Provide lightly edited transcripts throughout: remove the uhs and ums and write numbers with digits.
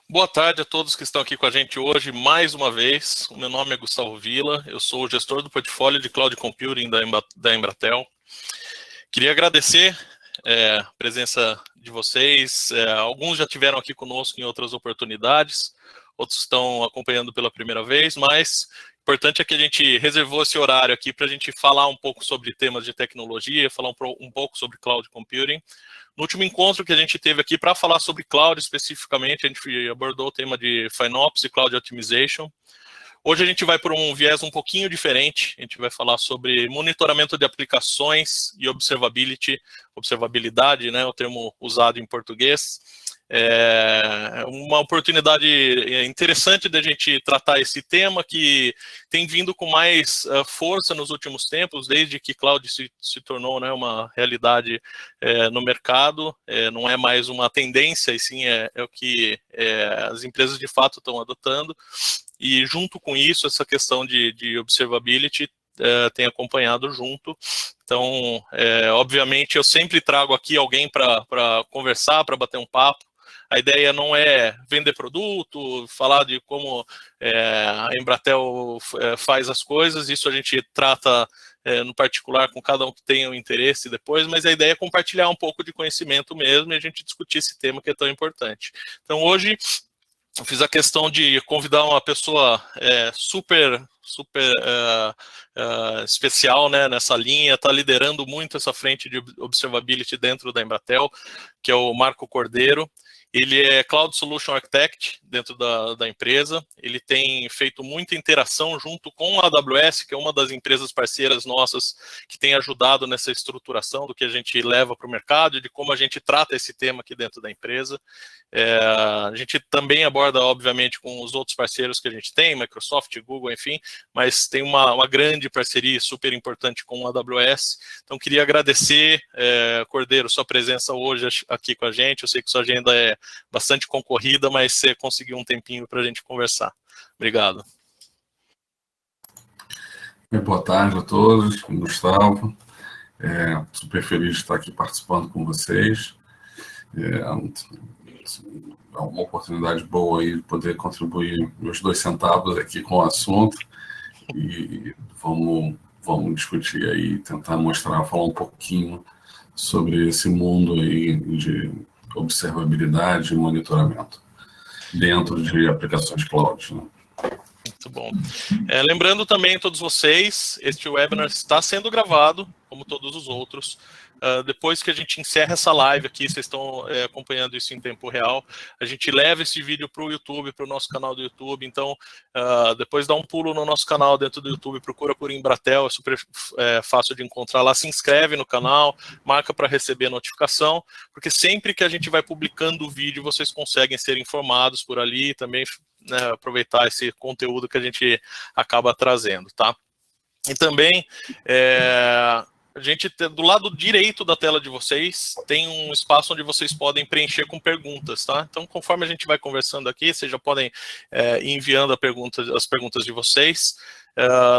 Boa tarde a todos que estão aqui com a gente hoje, mais uma vez. O meu nome é Gustavo Villa, eu sou o gestor do portfólio de Cloud Computing da Embratel. Queria agradecer a presença de vocês. Alguns já estiveram aqui conosco em outras oportunidades, outros estão acompanhando pela primeira vez, mas o importante é que a gente reservou esse horário aqui para a gente falar um pouco sobre temas de tecnologia, falar um pouco sobre Cloud Computing. No último encontro que a gente teve aqui para falar sobre Cloud especificamente, a gente abordou o tema de FinOps e Cloud Optimization. Hoje a gente vai por um viés um pouquinho diferente, a gente vai falar sobre monitoramento de aplicações e observabilidade, né, o termo usado em português. É uma oportunidade interessante da gente tratar esse tema que tem vindo com mais força nos últimos tempos, desde que cloud se tornou, né, uma realidade no mercado. Não é mais uma tendência, e sim é o que as empresas de fato estão adotando. E junto com isso, essa questão de observability tem acompanhado junto. Então, obviamente, eu sempre trago aqui alguém para conversar, para bater um papo. A ideia não é vender produto, falar de como a Embratel faz as coisas, isso a gente trata no particular com cada um que tenha um interesse depois, mas a ideia é compartilhar um pouco de conhecimento mesmo e a gente discutir esse tema que é tão importante. Então, hoje, eu fiz a questão de convidar uma pessoa super especial, né, nessa linha, está liderando muito essa frente de observability dentro da Embratel, que é o Marco Cordeiro. Ele é Cloud Solution Architect dentro da empresa, ele tem feito muita interação junto com a AWS, que é uma das empresas parceiras nossas que tem ajudado nessa estruturação do que a gente leva para o mercado e de como a gente trata esse tema aqui dentro da empresa. A gente também aborda, obviamente, com os outros parceiros que a gente tem, Microsoft, Google, enfim, mas tem uma grande parceria super importante com a AWS. Então, queria agradecer, Cordeiro, sua presença hoje aqui com a gente. Eu sei que sua agenda é bastante concorrida, mas você conseguiu um tempinho para a gente conversar. Obrigado. Boa tarde a todos, Gustavo. Super feliz de estar aqui participando com vocês. É uma oportunidade boa aí de poder contribuir meus 2 centavos aqui com o assunto e vamos discutir aí, tentar falar um pouquinho sobre esse mundo aí de observabilidade e monitoramento dentro de aplicações cloud, né? Muito bom. Lembrando também a todos vocês, este webinar está sendo gravado, como todos os outros. Depois que a gente encerra essa live aqui, vocês estão acompanhando isso em tempo real, a gente leva esse vídeo para o YouTube, para o nosso canal do YouTube. Então, depois dá um pulo no nosso canal dentro do YouTube, procura por Embratel, é super fácil de encontrar lá, se inscreve no canal, marca para receber notificação, porque sempre que a gente vai publicando o vídeo, vocês conseguem ser informados por ali, também, né, aproveitar esse conteúdo que a gente acaba trazendo, tá? E também, a gente, do lado direito da tela de vocês, tem um espaço onde vocês podem preencher com perguntas, tá? Então, conforme a gente vai conversando aqui, vocês já podem ir enviando as perguntas de vocês.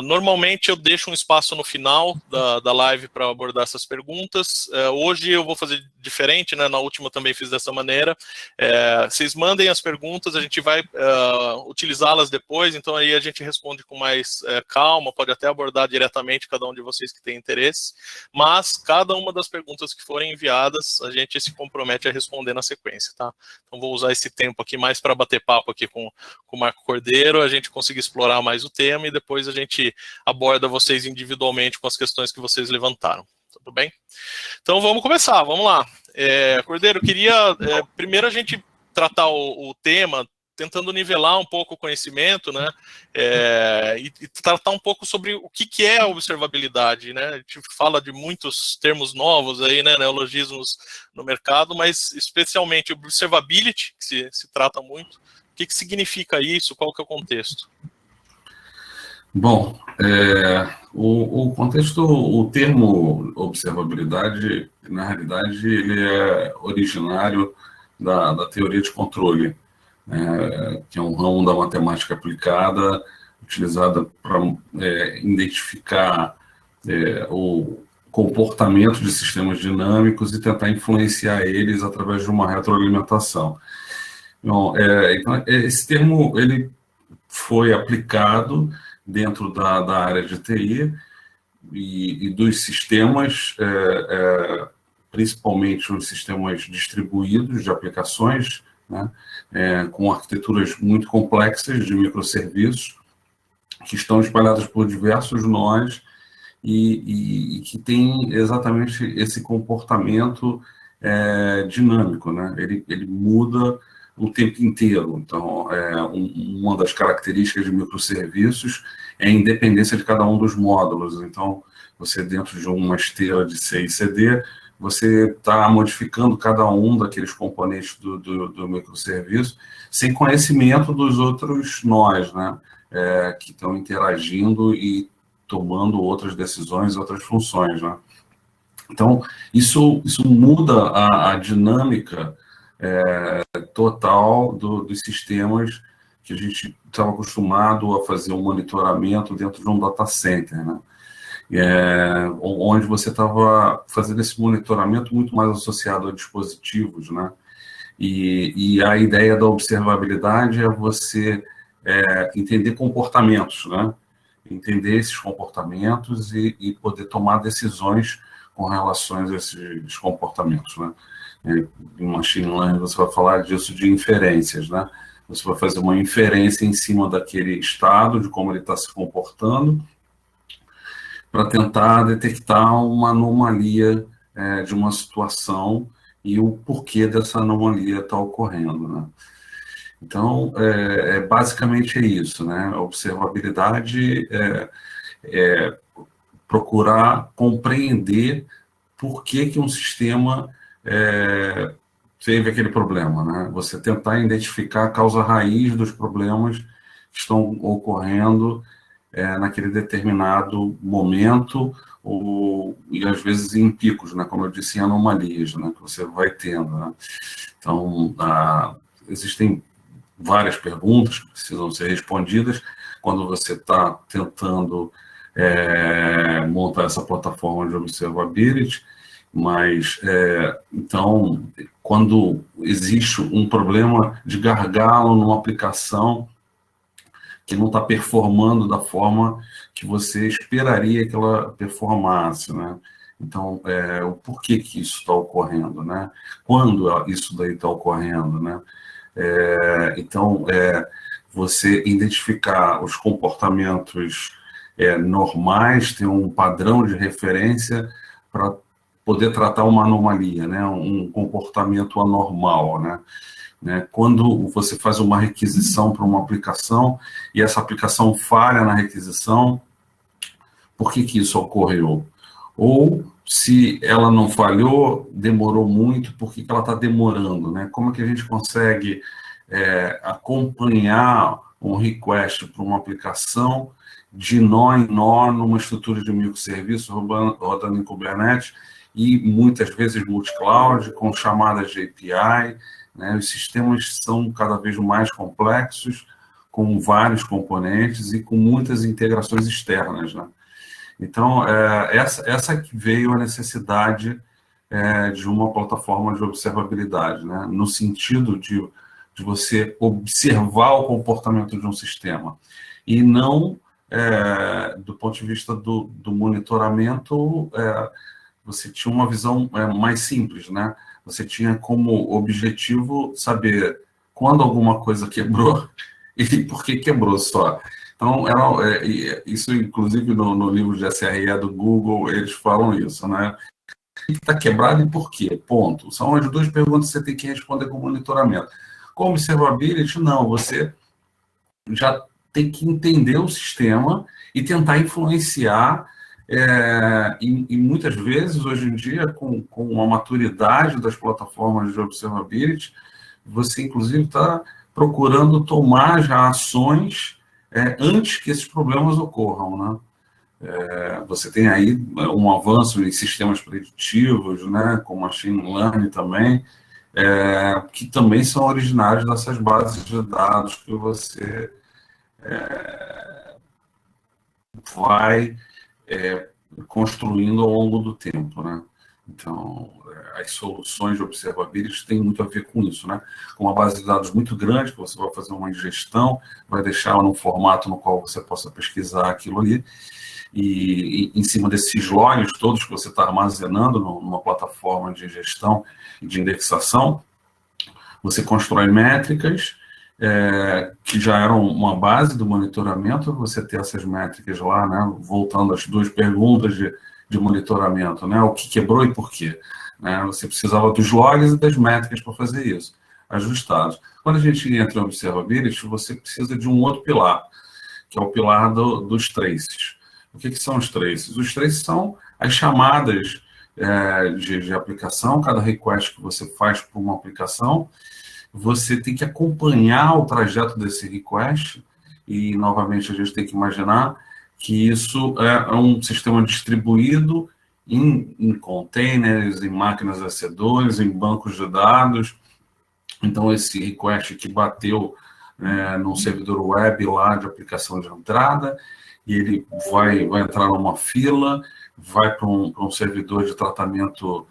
Normalmente eu deixo um espaço no final da live para abordar essas perguntas. Hoje eu vou fazer diferente, né? Na última também fiz dessa maneira. Vocês mandem as perguntas, a gente vai utilizá-las depois, então aí a gente responde com mais calma, pode até abordar diretamente cada um de vocês que tem interesse, mas cada uma das perguntas que forem enviadas, a gente se compromete a responder na sequência, tá? Então vou usar esse tempo aqui mais para bater papo aqui com o Marco Cordeiro, a gente conseguir explorar mais o tema e depois a gente aborda vocês individualmente com as questões que vocês levantaram. Tudo bem? Então vamos começar, vamos lá. Cordeiro, queria primeiro a gente tratar o tema, tentando nivelar um pouco o conhecimento, né? E tratar um pouco sobre o que é a observabilidade, né? A gente fala de muitos termos novos aí, né? Neologismos no mercado, mas especialmente observability, que se trata muito. O que significa isso? Qual que é o contexto? Bom, o contexto, o termo observabilidade, na realidade, ele é originário da teoria de controle, que é um ramo da matemática aplicada, utilizada para identificar o comportamento de sistemas dinâmicos e tentar influenciar eles através de uma retroalimentação. Bom, então, esse termo ele foi aplicado dentro da área de TI e dos sistemas, principalmente os sistemas distribuídos de aplicações, né, com arquiteturas muito complexas de microserviços, que estão espalhados por diversos nós e que tem exatamente esse comportamento dinâmico, né? Ele muda o tempo inteiro. Então, uma das características de microserviços é a independência de cada um dos módulos. Então, você dentro de uma esteira de C e CD, você está modificando cada um daqueles componentes do microserviço sem conhecimento dos outros nós, né? Que estão interagindo e tomando outras decisões, outras funções, né? Então, isso muda a dinâmica total dos sistemas que a gente estava acostumado a fazer um monitoramento dentro de um data center, né? Onde você estava fazendo esse monitoramento muito mais associado a dispositivos, né? E a ideia da observabilidade é você entender comportamentos, né? Entender esses comportamentos e poder tomar decisões com relação a esses comportamentos, né? Em machine learning você vai falar disso de inferências, né? Você vai fazer uma inferência em cima daquele estado, de como ele está se comportando, para tentar detectar uma anomalia de uma situação e o porquê dessa anomalia está ocorrendo, né? Então, basicamente é isso, né? A observabilidade é procurar compreender por que um sistema teve aquele problema, né? Você tentar identificar a causa raiz dos problemas que estão ocorrendo naquele determinado momento e às vezes em picos, né? Como eu disse, em anomalias, né? Que você vai tendo, né? Então, existem várias perguntas que precisam ser respondidas quando você está tentando montar essa plataforma de observability, mas, então, quando existe um problema de gargalo numa aplicação que não está performando da forma que você esperaria que ela performasse, né? Então, o porquê que isso está ocorrendo, né? Quando isso daí está ocorrendo, né? Então, você identificar os comportamentos normais, ter um padrão de referência para poder tratar uma anomalia, né? Um comportamento anormal, né? Quando você faz uma requisição para uma aplicação e essa aplicação falha na requisição, por que isso ocorreu? Ou, se ela não falhou, demorou muito, por que ela está demorando, né? Como é que a gente consegue acompanhar um request para uma aplicação de nó em nó numa estrutura de microserviços rodando em Kubernetes e muitas vezes multi-cloud, com chamadas de API, né? Os sistemas são cada vez mais complexos, com vários componentes e com muitas integrações externas, né? Então, essa que veio a necessidade de uma plataforma de observabilidade, né? No sentido de você observar o comportamento de um sistema e não, do ponto de vista do monitoramento, você tinha uma visão mais simples, né? Você tinha como objetivo saber quando alguma coisa quebrou e por que quebrou só. Então, isso, inclusive, no livro de SRE do Google, eles falam isso, né? O que está quebrado e por quê? Ponto. São as duas perguntas que você tem que responder com monitoramento. Com observability, não. Você já tem que entender o sistema e tentar influenciar. E muitas vezes, hoje em dia, com a maturidade das plataformas de observability, você, inclusive, está procurando tomar já ações antes que esses problemas ocorram, né? Você tem aí um avanço em sistemas preditivos, né, com machine learning também, que também são originários dessas bases de dados que você vai construindo ao longo do tempo, né? Então, as soluções de observability têm muito a ver com isso, né? Com uma base de dados muito grande, que você vai fazer uma ingestão, vai deixar num formato no qual você possa pesquisar aquilo ali, e em cima desses logs todos que você está armazenando numa plataforma de gestão e de indexação, você constrói métricas que já eram uma base do monitoramento, você ter essas métricas lá, né? Voltando às duas perguntas de monitoramento, né? O que quebrou e por quê, né? Você precisava dos logs e das métricas para fazer isso, ajustados. Quando a gente entra em observability, você precisa de um outro pilar, que é o pilar dos traces. O que são os traces? Os traces são as chamadas de aplicação, cada request que você faz por uma aplicação, você tem que acompanhar o trajeto desse request, e, novamente, a gente tem que imaginar que isso é um sistema distribuído em containers, em máquinas EC2, em bancos de dados. Então, esse request que bateu num servidor web lá de aplicação de entrada, e ele vai entrar numa fila, vai para um servidor de tratamento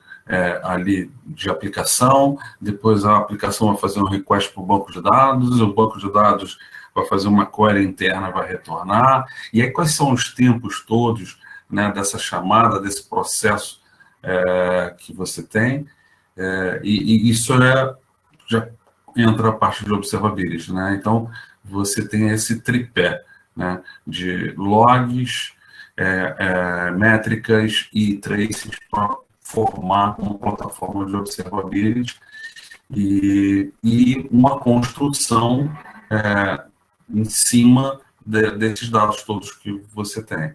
ali de aplicação, depois a aplicação vai fazer um request para o banco de dados, o banco de dados vai fazer uma query interna, vai retornar, e aí quais são os tempos todos, né, dessa chamada, desse processo que você tem, e isso já entra a parte de observability, né? Então, você tem esse tripé, né, de logs, métricas e traces para formar uma plataforma de observability e uma construção em cima desses dados todos que você tem.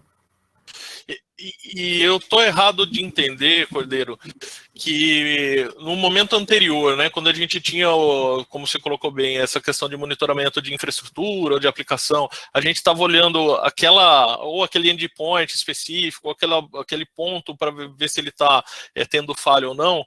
E eu estou errado de entender, Cordeiro, que no momento anterior, né, quando a gente tinha, como você colocou bem, essa questão de monitoramento de infraestrutura, de aplicação, a gente estava olhando aquele endpoint específico, aquele ponto para ver se ele está tendo falha ou não.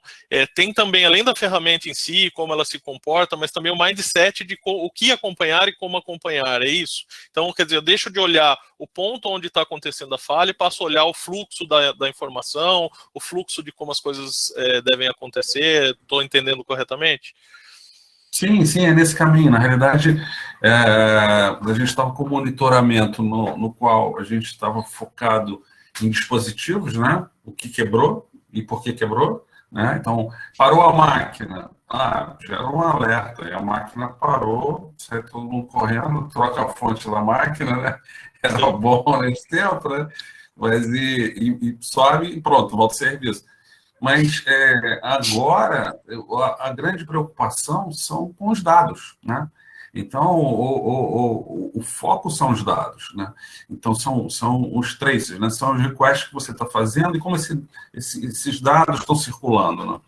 Tem também, além da ferramenta em si, como ela se comporta, mas também o mindset de o que acompanhar e como acompanhar, é isso? Então, quer dizer, eu deixo de olhar o ponto onde está acontecendo a falha e passo a olhar o fluxo da informação, o fluxo de como as coisas devem acontecer. Estou entendendo corretamente? Sim, é nesse caminho. Na realidade, a gente estava com monitoramento no qual a gente estava focado em dispositivos, né? O que quebrou e por que quebrou, né? Então, parou a máquina, gera um alerta, e a máquina parou, sai todo mundo correndo, troca a fonte da máquina, né? Era bom nesse tempo, né? Mas e sobe e pronto, volta ao serviço. Mas agora a grande preocupação são com os dados, né? Então, o foco são os dados, né? Então, são os traces, né? São os requests que você está fazendo e como esses dados estão circulando, né?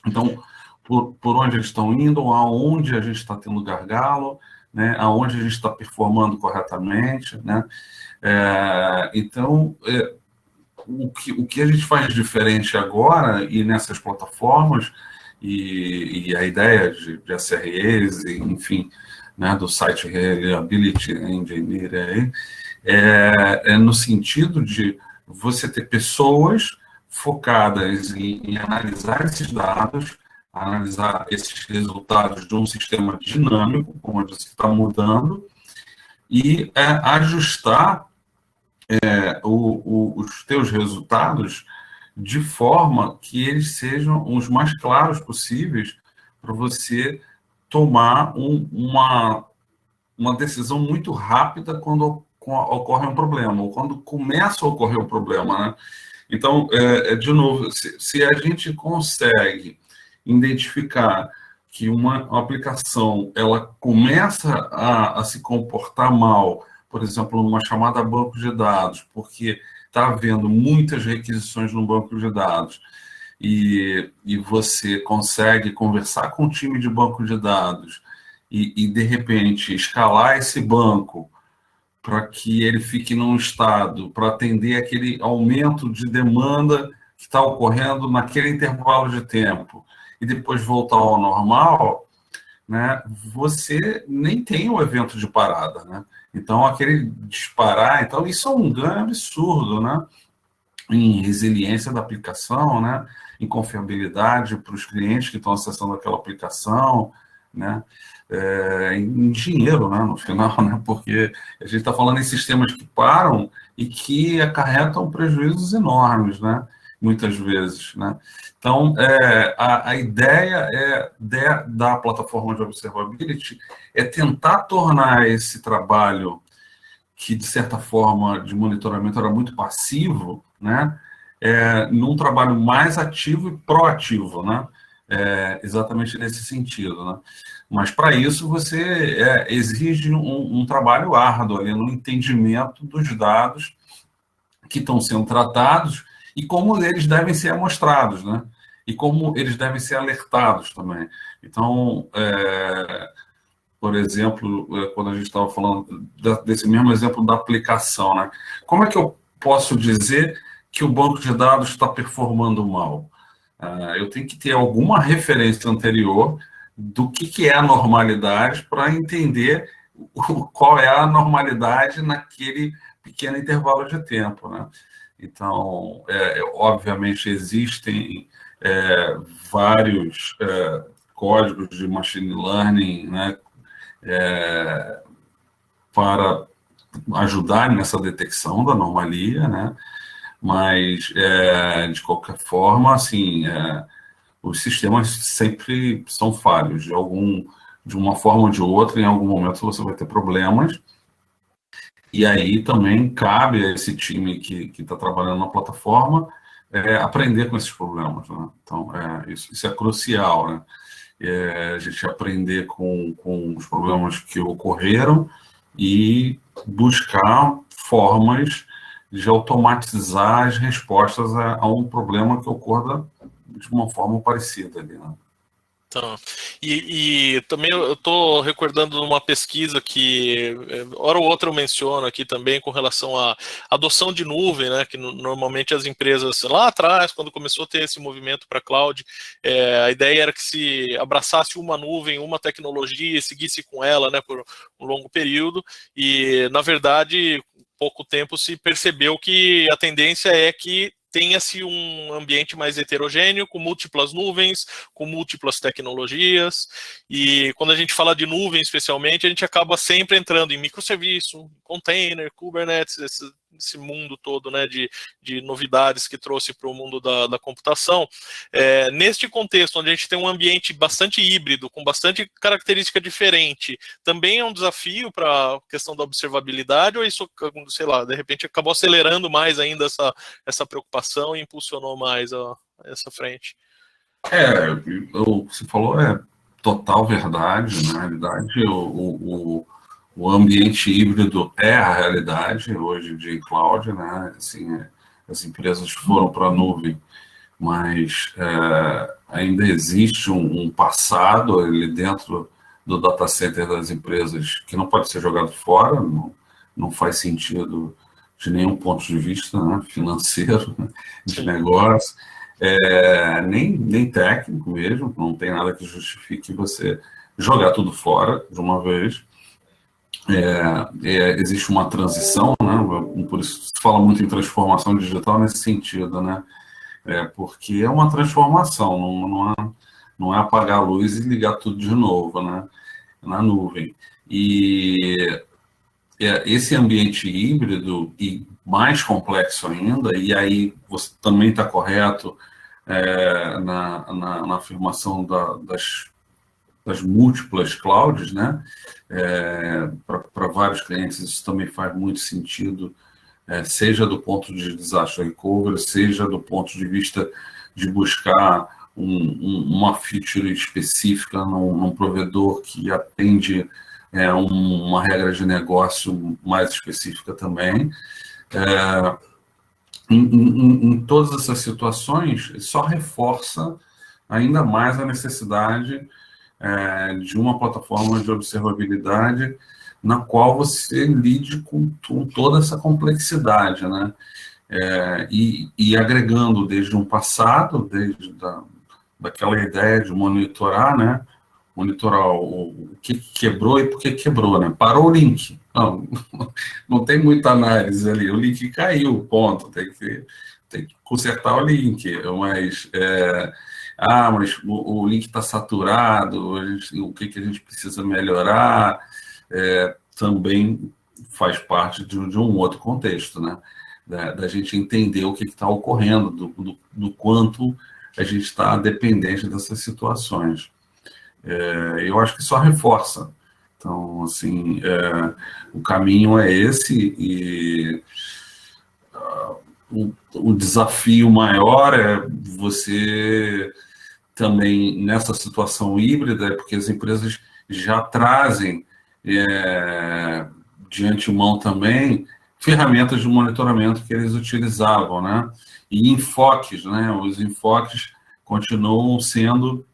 Então, por onde eles estão indo, aonde a gente está tendo gargalo, né? Aonde a gente está performando corretamente, né? Então, o que a gente faz diferente agora e nessas plataformas, e a ideia de SREs, enfim, né, do Site Reliability Engineer, no sentido de você ter pessoas focadas em analisar esses dados, analisar esses resultados de um sistema dinâmico, como você está mudando, e ajustar os teus resultados de forma que eles sejam os mais claros possíveis para você tomar uma decisão muito rápida quando ocorre um problema, ou quando começa a ocorrer um problema, né? Então, de novo, se a gente consegue identificar que uma aplicação ela começa a se comportar mal, por exemplo, numa chamada banco de dados, porque está havendo muitas requisições no banco de dados, e você consegue conversar com o time de banco de dados e de repente, escalar esse banco para que ele fique num estado para atender aquele aumento de demanda que está ocorrendo naquele intervalo de tempo, e depois voltar ao normal, né, você nem tem o evento de parada, né? Então, aquele disparar, então, isso é um ganho absurdo, né? Em resiliência da aplicação, né? em confiabilidade para os clientes que estão acessando aquela aplicação, né? Em dinheiro, né, no final, né? Porque a gente está falando em sistemas que param e que acarretam prejuízos enormes, né? Muitas vezes, né? Então, a ideia da plataforma de observability é tentar tornar esse trabalho que, de certa forma, de monitoramento era muito passivo, né? Num trabalho mais ativo e proativo, né? Exatamente nesse sentido, né? Mas, para isso, você exige um trabalho árduo ali no entendimento dos dados que estão sendo tratados e como eles devem ser amostrados, né? E como eles devem ser alertados também. Então, por exemplo, quando a gente estava falando desse mesmo exemplo da aplicação, né? Como é que eu posso dizer que o banco de dados está performando mal? Eu tenho que ter alguma referência anterior do que é a normalidade para entender qual é a normalidade naquele pequeno intervalo de tempo, né? Então, obviamente, existem vários códigos de machine learning, né, para ajudar nessa detecção da anomalia, né? Mas, de qualquer forma, assim, os sistemas sempre são falhos. De uma forma ou de outra, em algum momento você vai ter problemas. E aí também cabe a esse time que está trabalhando na plataforma aprender com esses problemas, né? Então, isso é crucial, né? A gente aprender com os problemas que ocorreram e buscar formas de automatizar as respostas a um problema que ocorra de uma forma parecida ali, né? Então, e também eu estou recordando uma pesquisa que, hora ou outra eu menciono aqui também, com relação à adoção de nuvem, né, que normalmente as empresas, lá atrás, quando começou a ter esse movimento para cloud, a ideia era que se abraçasse uma nuvem, uma tecnologia e seguisse com ela, né, por um longo período, e, na verdade, pouco tempo se percebeu que a tendência é que tenha-se um ambiente mais heterogêneo, com múltiplas nuvens, com múltiplas tecnologias, e quando a gente fala de nuvem especialmente, a gente acaba sempre entrando em microserviço, container, Kubernetes, esse mundo todo, né, de novidades que trouxe para o mundo da computação. Neste contexto, onde a gente tem um ambiente bastante híbrido, com bastante característica diferente, também é um desafio para a questão da observabilidade, ou isso, sei lá, de repente acabou acelerando mais ainda essa preocupação e impulsionou mais essa frente? Você falou total verdade. Na realidade, o ambiente híbrido é a realidade hoje de cloud, né? Assim, as empresas foram para a nuvem, mas ainda existe um passado ali dentro do data center das empresas que não pode ser jogado fora, não faz sentido de nenhum ponto de vista, né, financeiro, de negócio, nem técnico mesmo, não tem nada que justifique você jogar tudo fora de uma vez. Existe uma transição, né, por isso se fala muito em transformação digital nesse sentido, né, porque é uma transformação, não é apagar a luz e ligar tudo de novo, né, na nuvem. E esse ambiente híbrido e mais complexo ainda, e aí você também está correto na afirmação das múltiplas clouds, né? Para vários clientes isso também faz muito sentido, seja do ponto de disaster recovery, seja do ponto de vista de buscar uma feature específica num provedor que atende uma regra de negócio mais específica também. Em todas essas situações, só reforça ainda mais a necessidade de uma plataforma de observabilidade na qual você lide com toda essa complexidade, né? E agregando desde um passado, desde daquela ideia de monitorar, né? Monitorar o que quebrou e por que quebrou, né? Parou o link. Não tem muita análise ali. O link caiu, ponto. Tem que tem que consertar o link, mas mas o link está saturado, o que a gente precisa melhorar, também faz parte de um outro contexto, né? Da gente entender o que está ocorrendo, do quanto a gente está dependente dessas situações. Eu acho que só reforça. Então, assim, o caminho é esse, e o desafio maior é você também, nessa situação híbrida, porque as empresas já trazem de antemão também ferramentas de monitoramento que eles utilizavam, né? E enfoques, né? Os enfoques continuam sendo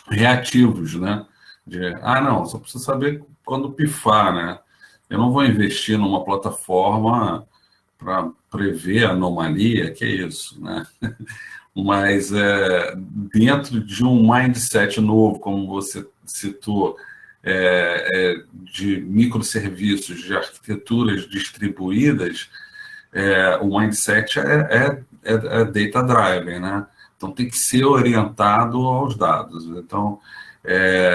reativos, né? Não, só preciso saber quando pifar, né? Eu não vou investir numa plataforma para prever anomalia, que é isso, né? Mas dentro de um mindset novo, como você citou, de microserviços, de arquiteturas distribuídas, o mindset é data-driven, né? Então, tem que ser orientado aos dados. Então,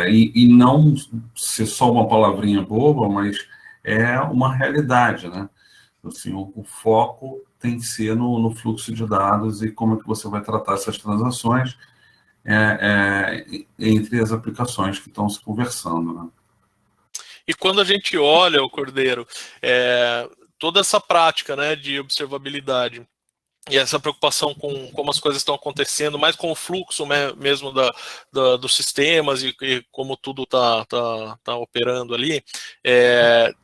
e não ser só uma palavrinha boba, mas é uma realidade, né? Assim, o foco tem que ser no fluxo de dados e como é que você vai tratar essas transações entre as aplicações que estão se conversando, né? E quando a gente olha, o Cordeiro, toda essa prática, né, de observabilidade, e essa preocupação com como as coisas estão acontecendo, mais com o fluxo mesmo dos sistemas e como tudo tá operando ali,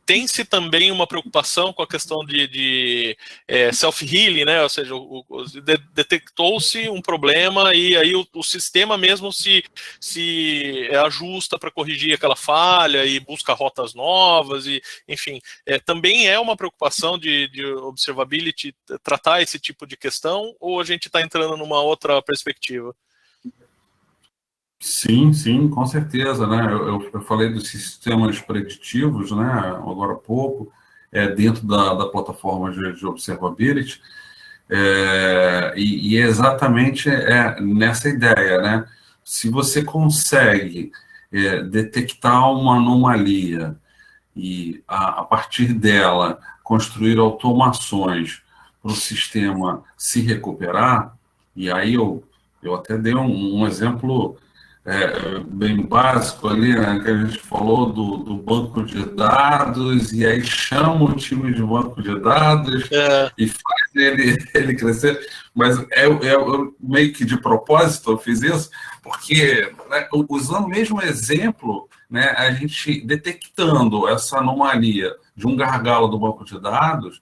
tem-se também uma preocupação com a questão de self-healing, né? Ou seja, detectou-se um problema e aí o sistema mesmo se ajusta para corrigir aquela falha e busca rotas novas, e enfim, também é uma preocupação de observability tratar esse tipo de questão, ou a gente está entrando numa outra perspectiva? Sim, com certeza, né? Eu falei dos sistemas preditivos, né? Agora há pouco, dentro da plataforma de observability, e exatamente nessa ideia, né? Se você consegue detectar uma anomalia e, a partir dela, construir automações para o sistema se recuperar, e aí eu até dei um exemplo bem básico ali, né, que a gente falou do banco de dados, e aí chama o time de banco de dados e faz ele crescer, mas eu meio que de propósito eu fiz isso, porque, né, usando o mesmo exemplo, né, a gente detectando essa anomalia de um gargalo do banco de dados,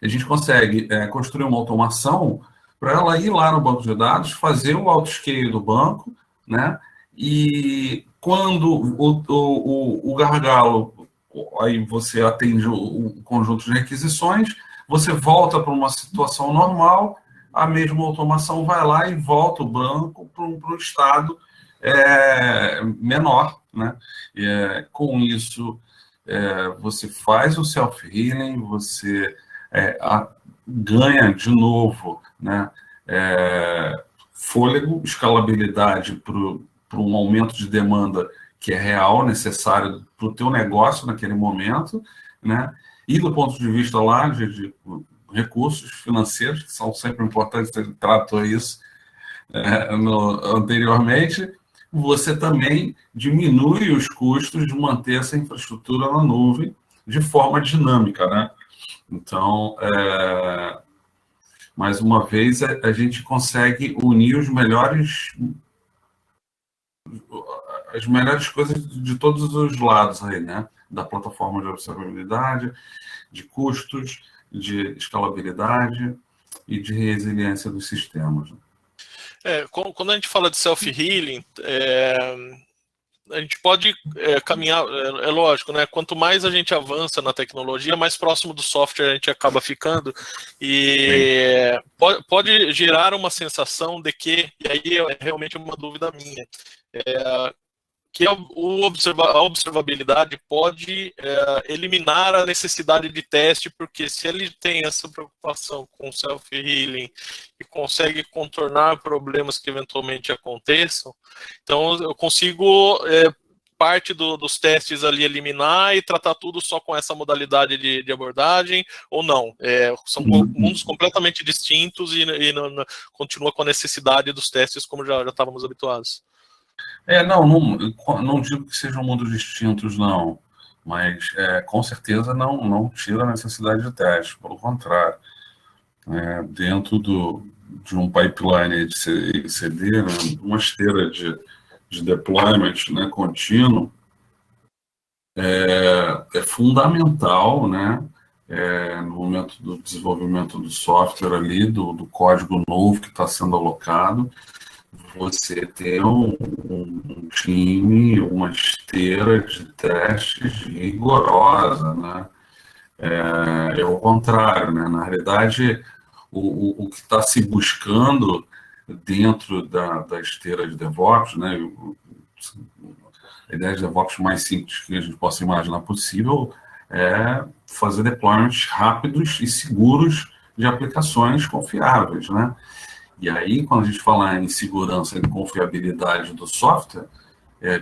a gente consegue construir uma automação para ela ir lá no banco de dados, fazer o autoscale do banco, né? E quando o gargalo, aí você atende o conjunto de requisições, você volta para uma situação normal, a mesma automação vai lá e volta o banco para um estado menor, né? Com isso, você faz o self-healing, você ganha de novo, né, fôlego, escalabilidade para um aumento de demanda que é real, necessário para o teu negócio naquele momento, né? E do ponto de vista lá de recursos financeiros, que são sempre importantes, você tratou isso anteriormente, você também diminui os custos de manter essa infraestrutura na nuvem de forma dinâmica, né? Então, mais uma vez, a gente consegue unir as melhores coisas de todos os lados aí, né? Da plataforma de observabilidade, de custos, de escalabilidade e de resiliência dos sistemas. Quando a gente fala de self-healing, a gente pode caminhar, é lógico, né? Quanto mais a gente avança na tecnologia, mais próximo do software a gente acaba ficando, e pode gerar uma sensação de que, e aí é realmente uma dúvida minha, que a observabilidade pode eliminar a necessidade de teste, porque se ele tem essa preocupação com self-healing e consegue contornar problemas que eventualmente aconteçam, então eu consigo parte dos testes ali eliminar e tratar tudo só com essa modalidade de abordagem, ou não? São mundos completamente distintos e continua com a necessidade dos testes como já estávamos habituados. Não digo que sejam mundos distintos, não, mas com certeza não tira a necessidade de teste, pelo contrário. Dentro de um pipeline de CD, né, uma esteira de deployment, né, contínuo, é fundamental, né, no momento do desenvolvimento do software ali, do código novo que está sendo alocado, você ter um time, uma esteira de testes rigorosa, né? É o contrário, né? Na realidade, o que está se buscando dentro da esteira de DevOps, né? A ideia de DevOps mais simples que a gente possa imaginar possível é fazer deployments rápidos e seguros de aplicações confiáveis, né? E aí, quando a gente fala em segurança e confiabilidade do software,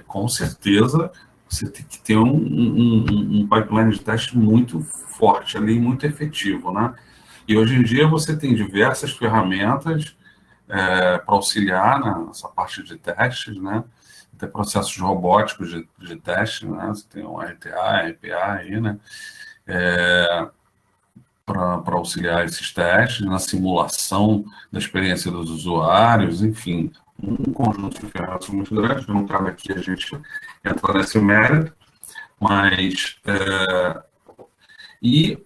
com certeza você tem que ter um pipeline de teste muito forte ali, muito efetivo, né? E hoje em dia você tem diversas ferramentas para auxiliar nessa parte de testes, né? Tem processos robóticos de teste, né? Você tem um RTA, RPA aí, né? Para auxiliar esses testes, na simulação da experiência dos usuários, enfim, um conjunto de ferramentas muito grande, não cabe aqui a gente entrar nesse mérito, mas... E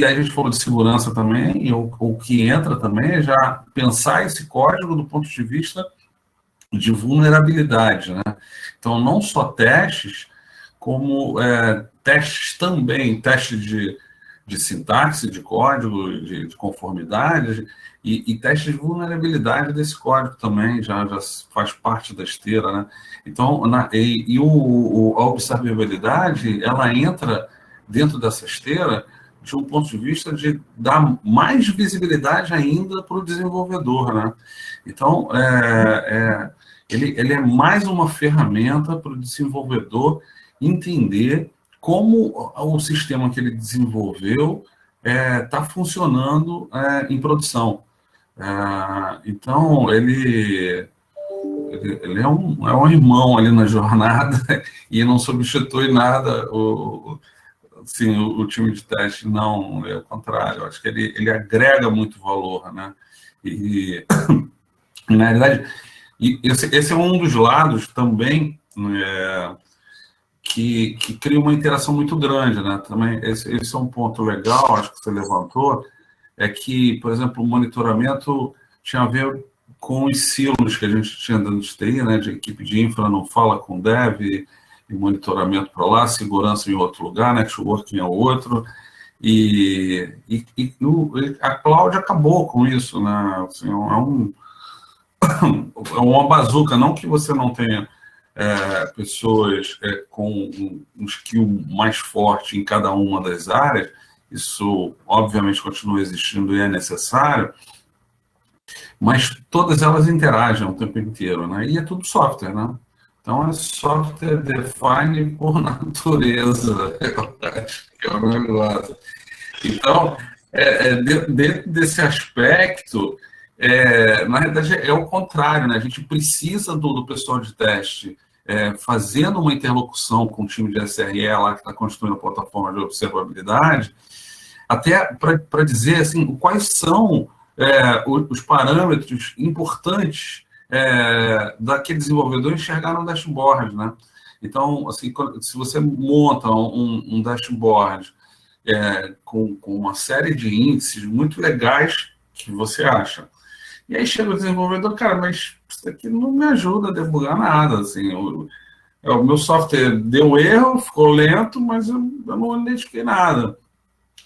a gente falou de segurança também, e o que entra também é já pensar esse código do ponto de vista de vulnerabilidade, né? Então, não só testes, como testes também, testes de sintaxe, de código, de conformidade, e testes de vulnerabilidade desse código também, já faz parte da esteira, né? Então, a observabilidade, ela entra dentro dessa esteira de um ponto de vista de dar mais visibilidade ainda para o desenvolvedor, né? Então, ele é mais uma ferramenta para o desenvolvedor entender como o sistema que ele desenvolveu está funcionando em produção. Então, ele é um irmão ali na jornada e não substitui nada o time de teste, não, é o contrário. Eu acho que ele agrega muito valor, né? E, na realidade, esse é um dos lados também que cria uma interação muito grande, né? Também esse é um ponto legal, acho que você levantou, é que, por exemplo, o monitoramento tinha a ver com os silos que a gente tinha dentro de TI, né? De equipe de infra não fala com dev, e monitoramento para lá, segurança em outro lugar, networking é outro, e a cloud acabou com isso, né? Assim, é uma bazuca, não que você não tenha pessoas com um skill mais forte em cada uma das áreas, isso obviamente continua existindo e é necessário, mas todas elas interagem o tempo inteiro, né? E é tudo software, né? Então é software define por natureza, eu acho que é o negócio. Então, dentro desse aspecto, na realidade é o contrário, né? A gente precisa do pessoal de teste fazendo uma interlocução com o time de SRE lá que está construindo a plataforma de observabilidade, até para dizer assim, quais são os parâmetros importantes daquele desenvolvedor enxergar no dashboard, né? Então, assim, se você monta um dashboard com uma série de índices muito legais que você acha, e aí chega o desenvolvedor, cara, mas isso aqui não me ajuda a debugar nada, assim, o meu software deu erro, ficou lento, mas eu não identifiquei nada.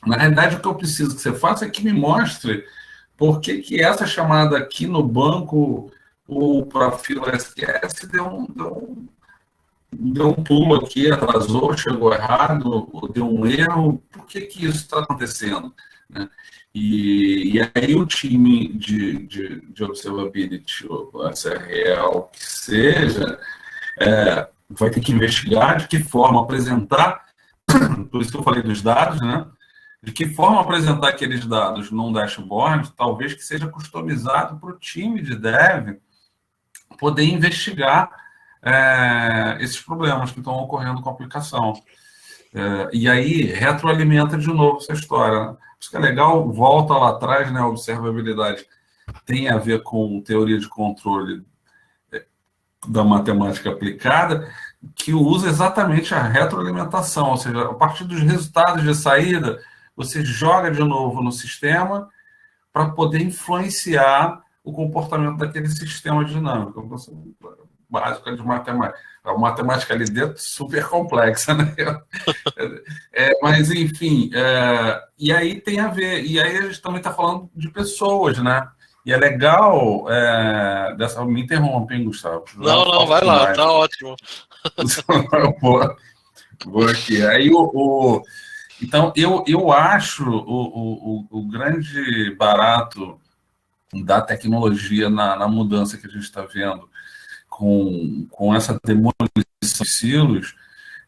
Na realidade, o que eu preciso que você faça é que me mostre por que essa chamada aqui no banco, o para fila SQS deu um pulo aqui, atrasou, chegou errado, deu um erro, por que que isso está acontecendo? Né? E aí o time de observability, o SRE, que seja, vai ter que investigar de que forma apresentar, por isso que eu falei dos dados, né? De que forma apresentar aqueles dados num dashboard, talvez que seja customizado para o time de dev poder investigar esses problemas que estão ocorrendo com a aplicação. E aí retroalimenta de novo essa história. Né? Isso que é legal, volta lá atrás, né? A observabilidade tem a ver com teoria de controle da matemática aplicada, que usa exatamente a retroalimentação, ou seja, a partir dos resultados de saída, você joga de novo no sistema para poder influenciar o comportamento daquele sistema dinâmico. Básica de matemática. A matemática ali dentro super complexa, né? Mas, enfim, e aí tem a ver, e aí a gente também está falando de pessoas, né? E é legal, me interrompem, Gustavo. Não, vai lá, tá ótimo. Vou aqui. Aí então, eu acho o grande barato da tecnologia na mudança que a gente está vendo com essa demolição de silos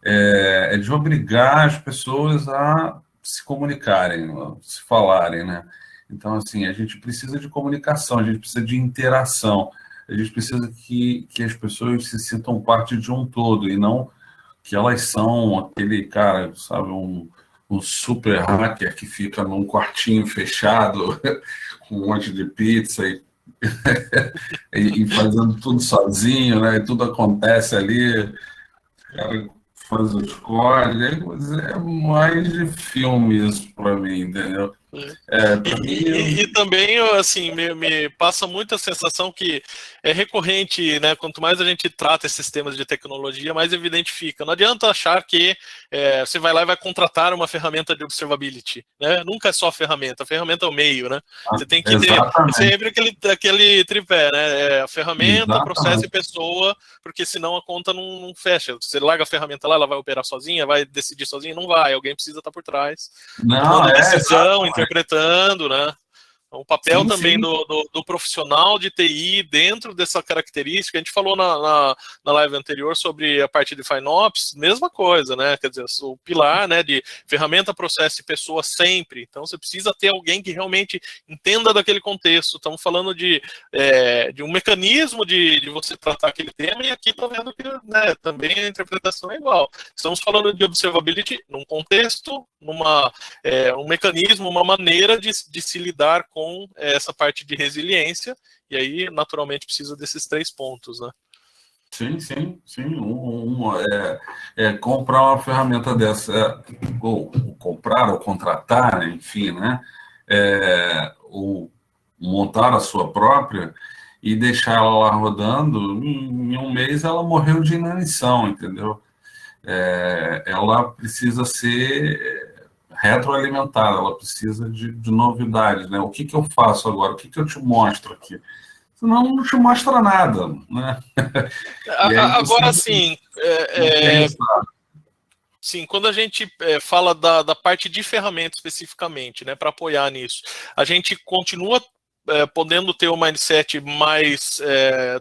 é de obrigar as pessoas a se comunicarem, a se falarem, né? Então, assim, a gente precisa de comunicação, a gente precisa de interação, a gente precisa que as pessoas se sintam parte de um todo e não que elas são aquele cara, sabe, um super hacker que fica num quartinho fechado com um monte de pizza e fazendo tudo sozinho, né? E tudo acontece ali, o cara faz os códigos, é mais de filme isso para mim, entendeu? E também, assim, me passa muito a sensação que é recorrente, né? Quanto mais a gente trata esses temas de tecnologia, mais evidente fica. Não adianta achar que você vai lá e vai contratar uma ferramenta de observability, né? Nunca é só a ferramenta é o meio, né? Você tem que ter sempre aquele tripé, né? A ferramenta, processo e pessoa, porque senão a conta não fecha. Você larga a ferramenta lá, ela vai operar sozinha, vai decidir sozinha? Não vai, alguém precisa estar por trás. Tomando decisão, interpretando, né? O papel também do profissional de TI dentro dessa característica. A gente falou na live anterior sobre a parte de FinOps, mesma coisa, né? Quer dizer, o pilar, né, de ferramenta, processo e pessoa sempre. Então, você precisa ter alguém que realmente entenda daquele contexto. Estamos falando de um mecanismo de você tratar aquele tema, e aqui estou vendo que, né, também a interpretação é igual. Estamos falando de observability num contexto, um mecanismo, uma maneira de se lidar com essa parte de resiliência, e aí, naturalmente, precisa desses 3 pontos, né? Sim. Comprar uma ferramenta dessa, ou comprar ou contratar, enfim, né? Ou montar a sua própria e deixar ela lá rodando, em um mês ela morreu de inanição, entendeu? Ela precisa ser retroalimentada, ela precisa de novidades, né? O que eu faço agora? O que eu te mostro aqui? Senão não te mostra nada, né? Agora, sim, sim, quando a gente fala da parte de ferramenta especificamente, né, para apoiar nisso, a gente continua podendo ter um mindset mais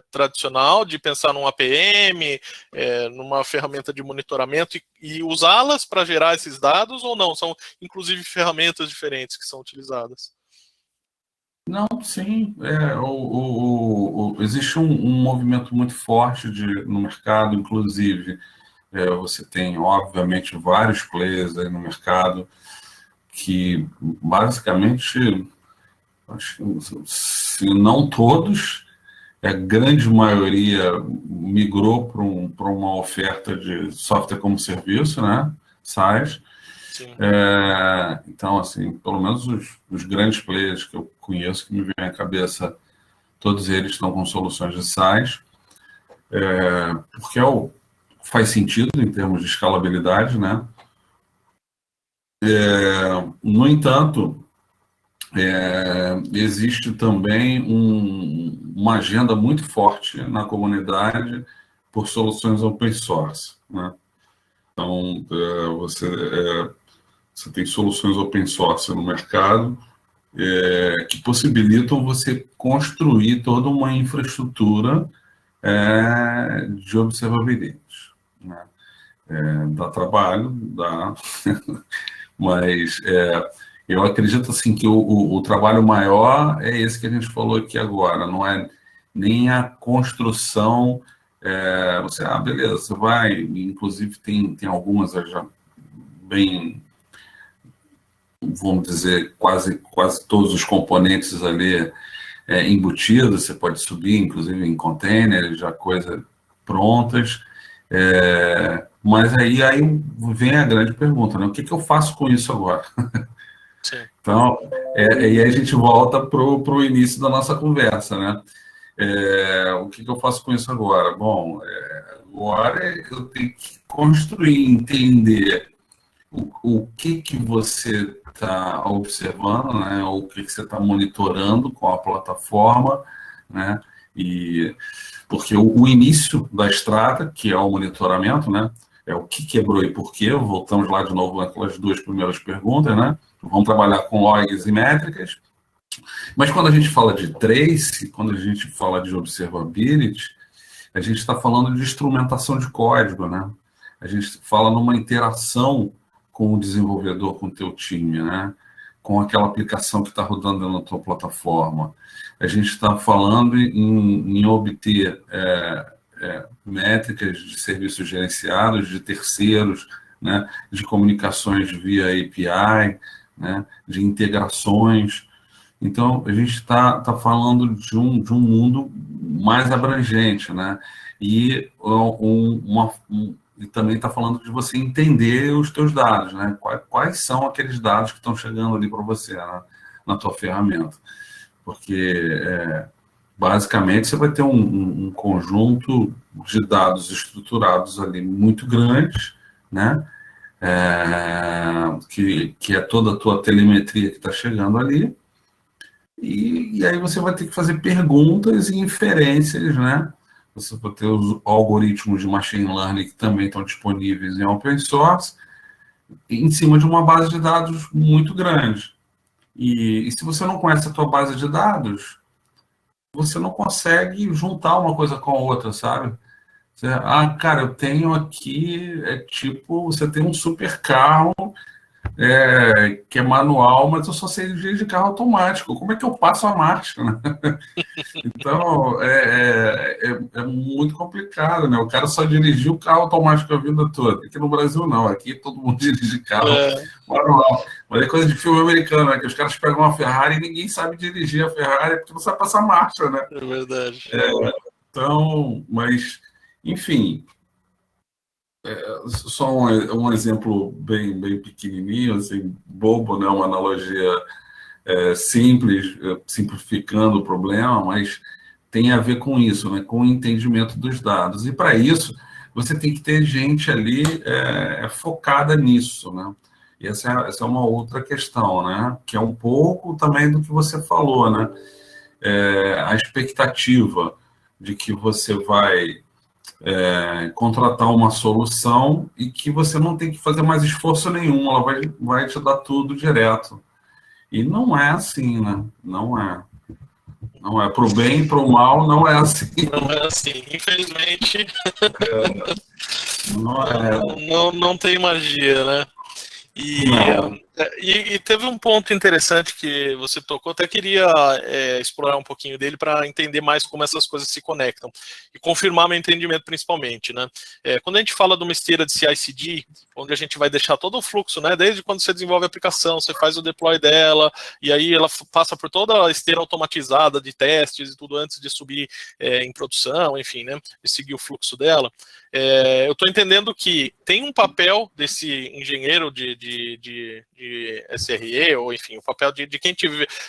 tradicional, de pensar num APM, numa ferramenta de monitoramento e usá-las para gerar esses dados, ou não? São, inclusive, ferramentas diferentes que são utilizadas? Não, sim. Existe um movimento muito forte no mercado, inclusive. Você tem, obviamente, vários players aí no mercado que, basicamente, se não todos, a grande maioria migrou para uma oferta de software como serviço, né? SaaS. Então, assim, pelo menos os grandes players que eu conheço, que me vem à cabeça, todos eles estão com soluções de SaaS, porque faz sentido em termos de escalabilidade, né? No entanto, existe também uma agenda muito forte na comunidade por soluções open source, né? Então, você tem soluções open source no mercado que possibilitam você construir toda uma infraestrutura de observabilidade, né? Dá trabalho, dá, mas eu acredito assim que o trabalho maior é esse que a gente falou aqui agora, não é nem a construção. Beleza, você vai, inclusive tem algumas já bem, vamos dizer, quase todos os componentes ali embutidos, você pode subir, inclusive em containers, já coisas prontas. Mas aí vem a grande pergunta, né? O que eu faço com isso agora? Sim. Então, e aí a gente volta para o início da nossa conversa, né? O que eu faço com isso agora? Bom, agora eu tenho que construir, entender o que você está observando, né? O que você está monitorando com a plataforma, né? Porque o início da estrada, que é o monitoramento, né? É o que quebrou e por quê. Voltamos lá de novo naquelas duas primeiras perguntas, né? Vamos trabalhar com logs e métricas. Mas quando a gente fala de trace, quando a gente fala de observability, a gente está falando de instrumentação de código, né? A gente fala numa interação com o desenvolvedor, com o teu time, né? Com aquela aplicação que está rodando na tua plataforma. A gente está falando em obter métricas de serviços gerenciados, de terceiros, né? De comunicações via API, né? De integrações. Então, a gente está falando de um mundo mais abrangente, né? E também está falando de você entender os teus dados, né? Quais são aqueles dados que estão chegando ali para você, né? Na tua ferramenta. Porque, basicamente, você vai ter um conjunto de dados estruturados ali muito grandes, né? Que é toda a tua telemetria que está chegando ali. E aí você vai ter que fazer perguntas e inferências, né? Você vai ter os algoritmos de machine learning que também estão disponíveis em open source, em cima de uma base de dados muito grande. E se você não conhece a tua base de dados, você não consegue juntar uma coisa com a outra, sabe? Cara, eu tenho aqui, tipo, você tem um super carro que é manual, mas eu só sei dirigir de carro automático. Como é que eu passo a marcha, né? Então, é muito complicado, né? O cara só dirigiu o carro automático a vida toda. Aqui no Brasil, não. Aqui todo mundo dirige carro manual. Mas é coisa de filme americano, né? Que os caras pegam uma Ferrari e ninguém sabe dirigir a Ferrari porque não sabe passar marcha, né? É verdade. Então, mas, enfim... Só um exemplo bem pequenininho, assim, bobo, né? Uma analogia simples, simplificando o problema, mas tem a ver com isso, né? Com o entendimento dos dados. E para isso, você tem que ter gente ali focada nisso, né? E essa é uma outra questão, né? Que é um pouco também do que você falou, né? A expectativa de que você vai contratar uma solução e que você não tem que fazer mais esforço nenhum, ela vai te dar tudo direto. E não é assim, né? Não é. Não é. Para o bem e para o mal, não é assim. Não é assim. Infelizmente, não tem magia, né? E teve um ponto interessante que você tocou, até queria explorar um pouquinho dele para entender mais como essas coisas se conectam e confirmar meu entendimento principalmente, né? Quando a gente fala de uma esteira de CI/CD, onde a gente vai deixar todo o fluxo, né? Desde quando você desenvolve a aplicação, você faz o deploy dela, e aí ela passa por toda a esteira automatizada de testes e tudo antes de subir em produção, enfim, né? E seguir o fluxo dela. Eu estou entendendo que tem um papel desse engenheiro de SRE, ou enfim, o papel de quem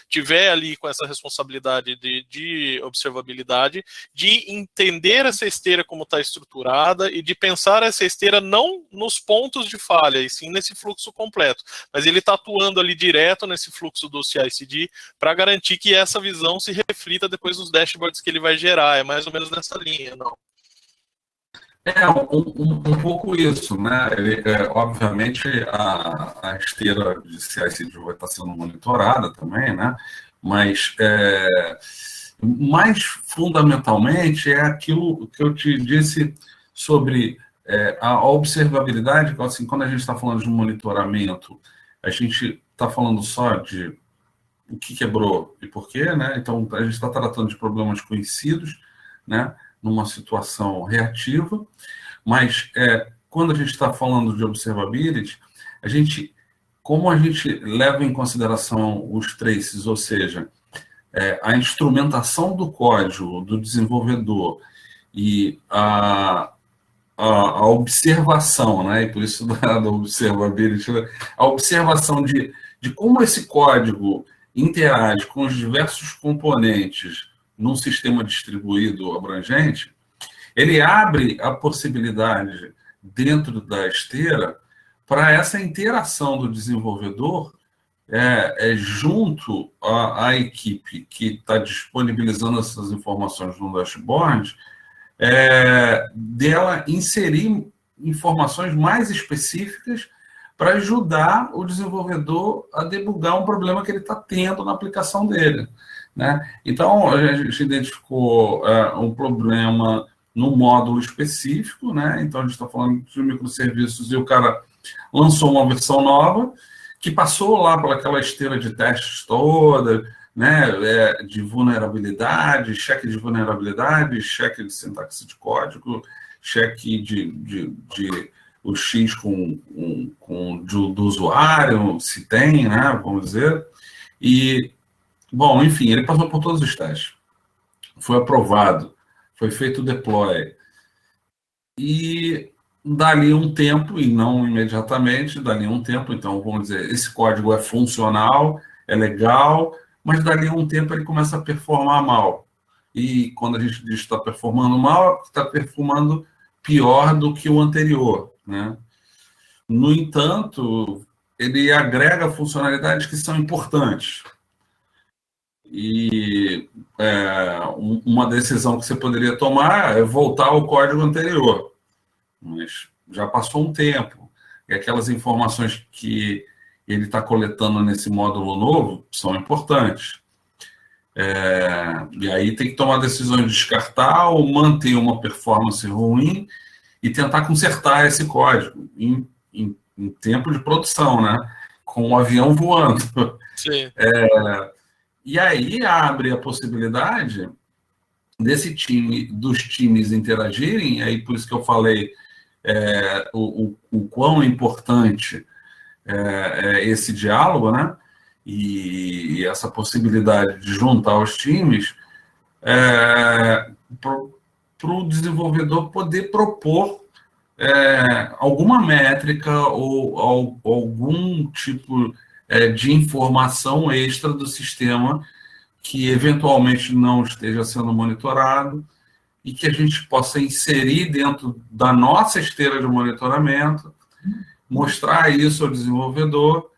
tiver ali com essa responsabilidade de observabilidade, de entender essa esteira como está estruturada e de pensar essa esteira não nos pontos de falha, e sim nesse fluxo completo. Mas ele está atuando ali direto nesse fluxo do CI/CD para garantir que essa visão se reflita depois nos dashboards que ele vai gerar. É mais ou menos nessa linha, não? Um pouco isso, né? Obviamente, a esteira de CI/CD vai estar sendo monitorada também, né? Mas, mais fundamentalmente, é aquilo que eu te disse sobre a observabilidade, que, assim, quando a gente está falando de monitoramento, a gente está falando só de o que quebrou e por quê, né? Então, a gente está tratando de problemas conhecidos, né? Numa situação reativa, mas quando a gente está falando de observability, como a gente leva em consideração os traces, ou seja, a instrumentação do código do desenvolvedor e a observação, né? E por isso da observability, né? A observação de como esse código interage com os diversos componentes num sistema distribuído abrangente, ele abre a possibilidade dentro da esteira para essa interação do desenvolvedor junto à equipe que está disponibilizando essas informações no dashboard, dela inserir informações mais específicas para ajudar o desenvolvedor a debugar um problema que ele está tendo na aplicação dele, né? Então, a gente identificou um problema no módulo específico, né? Então, a gente está falando de microserviços e o cara lançou uma versão nova que passou lá por aquela esteira de testes toda, né? De vulnerabilidade, cheque de vulnerabilidade, cheque de sintaxe de código, cheque de o X do usuário, se tem, né? Vamos dizer. E, bom, enfim, ele passou por todos os testes. Foi aprovado, foi feito o deploy. E dali um tempo, e não imediatamente, dali um tempo, então, vamos dizer, esse código é funcional, é legal, mas dali um tempo ele começa a performar mal. E quando a gente diz que está performando mal, está performando pior do que o anterior, né? No entanto, ele agrega funcionalidades que são importantes. E uma decisão que você poderia tomar é voltar ao código anterior. Mas já passou um tempo. E aquelas informações que ele está coletando nesse módulo novo são importantes. E aí tem que tomar a decisão de descartar ou manter uma performance ruim e tentar consertar esse código em tempo de produção, né? Com o avião voando. Sim. E aí abre a possibilidade dos times interagirem, aí por isso que eu falei o quão importante é esse diálogo, né? E essa possibilidade de juntar os times para o desenvolvedor poder propor alguma métrica ou algum tipo de informação extra do sistema que eventualmente não esteja sendo monitorado e que a gente possa inserir dentro da nossa esteira de monitoramento, mostrar isso ao desenvolvedor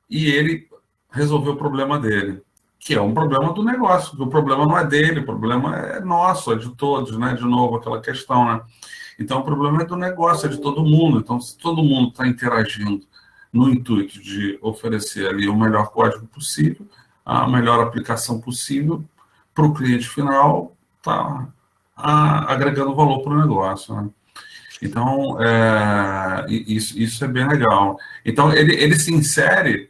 e ele resolver o problema dele, que é um problema do negócio, porque o problema não é dele, o problema é nosso, é de todos, né? De novo, aquela questão, né? Então, o problema é do negócio, é de todo mundo. Então, se todo mundo está interagindo no intuito de oferecer ali o melhor código possível, a melhor aplicação possível para o cliente final, está agregando valor para o negócio, né? Então, isso é bem legal. Então, ele se insere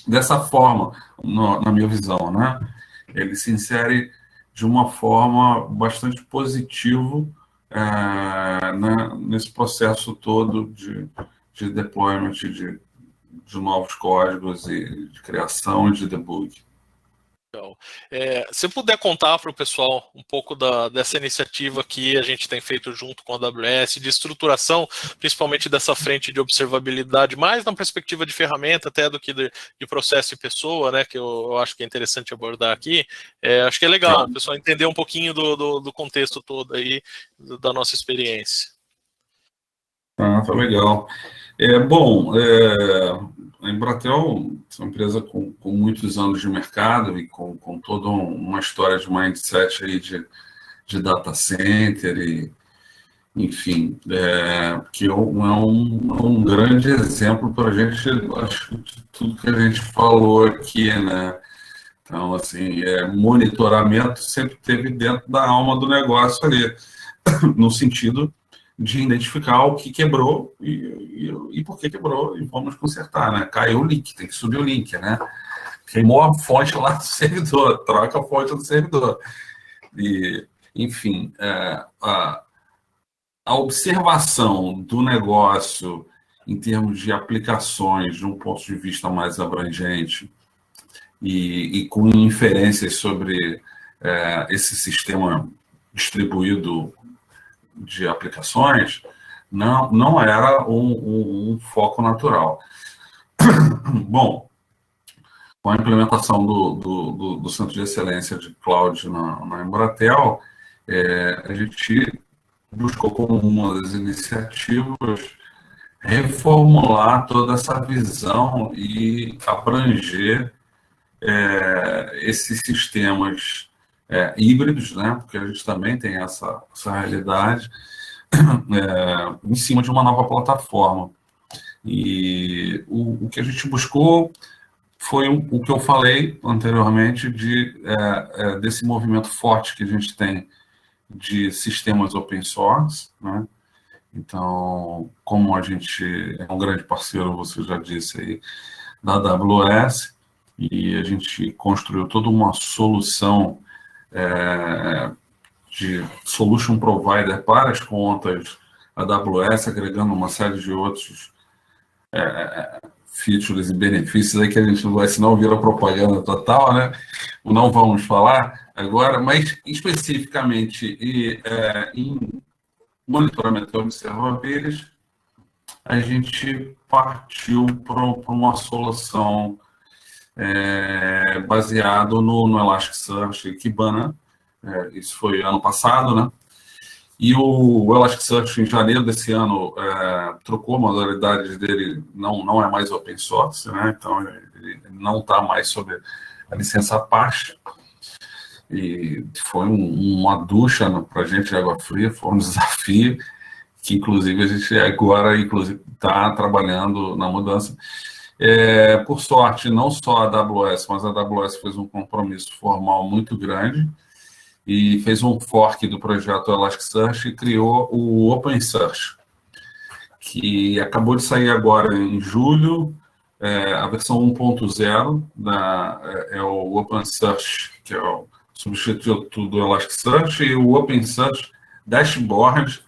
dessa forma, na minha visão, né? Ele se insere de uma forma bastante positiva nesse processo todo de deployment de novos códigos e de criação e de debug. Então, se puder contar para o pessoal um pouco dessa iniciativa que a gente tem feito junto com a AWS, de estruturação, principalmente dessa frente de observabilidade, mais na perspectiva de ferramenta até do que de processo e pessoa, né, que eu acho que é interessante abordar aqui, acho que é legal o pessoal entender um pouquinho do contexto todo aí, da nossa experiência. Tá legal. Bom, a Embratel é uma empresa com muitos anos de mercado e com toda uma história de mindset aí de data center enfim, que é um grande exemplo para a gente, acho, de tudo que a gente falou aqui, né? Então, assim, monitoramento sempre teve dentro da alma do negócio ali, no sentido de identificar o que quebrou e por que quebrou, e vamos consertar, né? Caiu o link, tem que subir o link, né? Queimou a fonte lá do servidor, troca a fonte do servidor. E, enfim, a observação do negócio em termos de aplicações de um ponto de vista mais abrangente e com inferências sobre esse sistema distribuído de aplicações, não era um foco natural. Bom, com a implementação do Centro de Excelência de Cloud na Embratel, a gente buscou como uma das iniciativas reformular toda essa visão e abranger esses sistemas híbridos, né? Porque a gente também tem essa realidade, em cima de uma nova plataforma. E o que a gente buscou foi o que eu falei anteriormente desse movimento forte que a gente tem de sistemas open source, né? Então, como a gente é um grande parceiro, você já disse aí, da AWS, e a gente construiu toda uma solução de solution provider para as contas AWS, agregando uma série de outros features e benefícios aí que a gente não vai, senão vira propaganda total, né? Não vamos falar agora, mas especificamente em monitoramento e observability, a gente partiu para uma solução baseado no Elasticsearch e Kibana. Isso foi ano passado, né? E o Elasticsearch, em janeiro desse ano, trocou a modalidade dele, não é mais open source, né? Então ele não está mais sob a licença Apache. E foi uma ducha para a gente de água fria, foi um desafio que, inclusive, a gente agora está trabalhando na mudança. Por sorte, não só a AWS, mas a AWS fez um compromisso formal muito grande e fez um fork do projeto Elasticsearch e criou o OpenSearch, que acabou de sair agora em julho. A versão 1.0 é o OpenSearch, que é o substituto do Elasticsearch, e o OpenSearch Dashboard,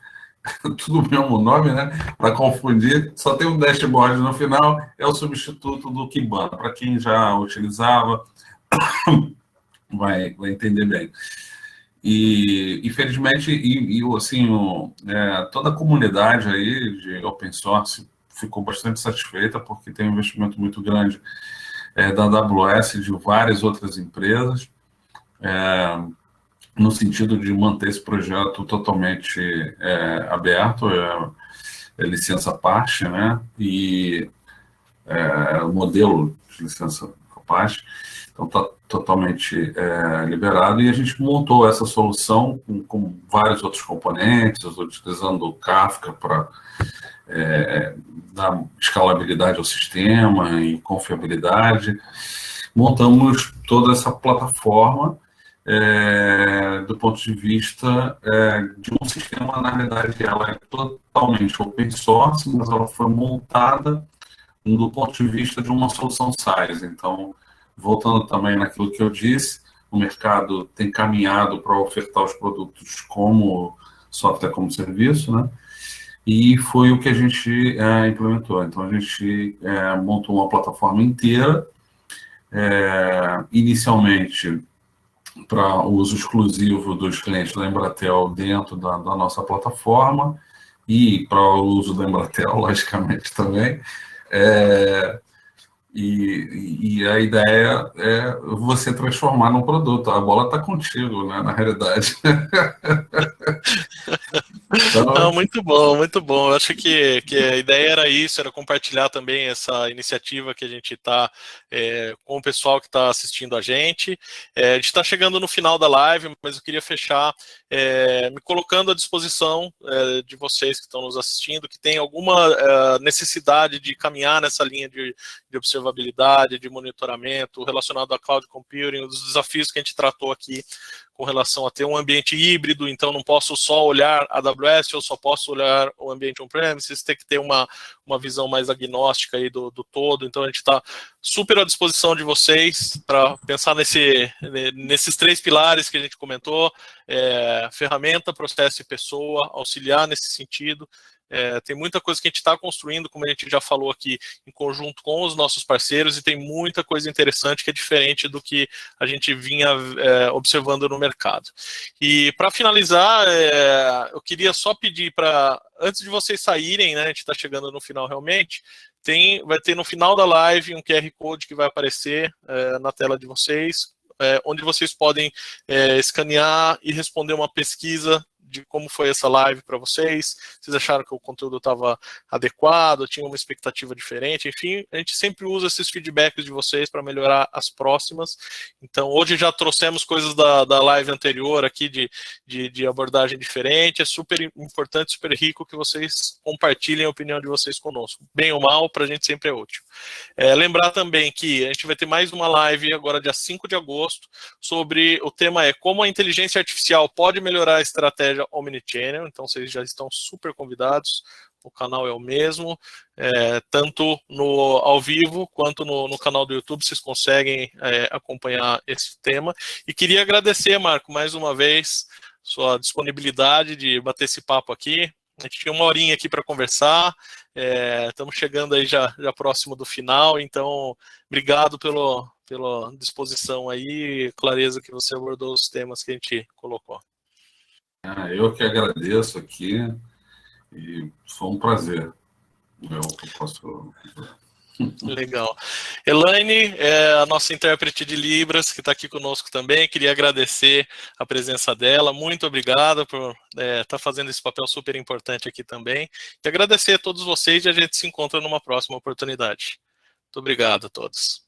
tudo o mesmo nome, né? Para confundir, só tem um dashboard no final, é o substituto do Kibana. Para quem já utilizava, vai entender bem. E, infelizmente, assim, toda a comunidade aí de open source ficou bastante satisfeita, porque tem um investimento muito grande da AWS e de várias outras empresas, no sentido de manter esse projeto totalmente aberto, licença Apache, né? E o modelo de licença Apache. Então, está totalmente liberado, e a gente montou essa solução com vários outros componentes, utilizando o Kafka para dar escalabilidade ao sistema e confiabilidade. Montamos toda essa plataforma do ponto de vista de um sistema, na realidade, ela é totalmente open source, mas ela foi montada do ponto de vista de uma solução SaaS. Então, voltando também naquilo que eu disse, o mercado tem caminhado para ofertar os produtos como software como serviço, né? E foi o que a gente implementou. Então, a gente montou uma plataforma inteira, inicialmente para uso exclusivo dos clientes da Embratel dentro da nossa plataforma, e para o uso da Embratel, logicamente, também. E a ideia é você transformar num produto. A bola está contigo, né, na realidade. Não, Então, muito bom, muito bom. Eu acho que a ideia era isso, era compartilhar também essa iniciativa que a gente está com o pessoal que está assistindo a gente. A gente está chegando no final da live, mas eu queria fechar me colocando à disposição de vocês que estão nos assistindo, que tem alguma necessidade de caminhar nessa linha de observabilidade, de monitoramento relacionado a cloud computing, os desafios que a gente tratou aqui com relação a ter um ambiente híbrido, então não posso só olhar a AWS, eu só posso olhar o ambiente on-premises, tem que ter uma visão mais agnóstica aí do todo, então a gente está super à disposição de vocês para pensar nesses 3 pilares que a gente comentou, ferramenta, processo e pessoa, auxiliar nesse sentido. Tem muita coisa que a gente está construindo, como a gente já falou aqui, em conjunto com os nossos parceiros, e tem muita coisa interessante que é diferente do que a gente vinha observando no mercado. E para finalizar, eu queria só pedir para, antes de vocês saírem, né, a gente está chegando no final realmente, vai ter no final da live um QR Code que vai aparecer na tela de vocês, onde vocês podem escanear e responder uma pesquisa de como foi essa live para vocês, vocês acharam que o conteúdo estava adequado, tinha uma expectativa diferente, enfim, a gente sempre usa esses feedbacks de vocês para melhorar as próximas. Então, hoje já trouxemos coisas da live anterior aqui de abordagem diferente, é super importante, super rico que vocês compartilhem a opinião de vocês conosco. Bem ou mal, para a gente sempre é útil. Lembrar também que a gente vai ter mais uma live agora dia 5 de agosto, sobre o tema como a inteligência artificial pode melhorar a estratégia omnichannel, então vocês já estão super convidados, o canal é o mesmo, tanto ao vivo quanto no canal do YouTube, vocês conseguem acompanhar esse tema. E queria agradecer, Marco, mais uma vez, sua disponibilidade de bater esse papo aqui. A gente tinha uma horinha aqui para conversar, estamos chegando aí já próximo do final, então obrigado pela disposição aí, clareza que você abordou os temas que a gente colocou. Eu que agradeço aqui e foi um prazer. Eu posso... Legal. Elaine, a nossa intérprete de Libras, que está aqui conosco também, queria agradecer a presença dela, muito obrigada por estar fazendo esse papel super importante aqui também, e agradecer a todos vocês e a gente se encontra numa próxima oportunidade. Muito obrigado a todos.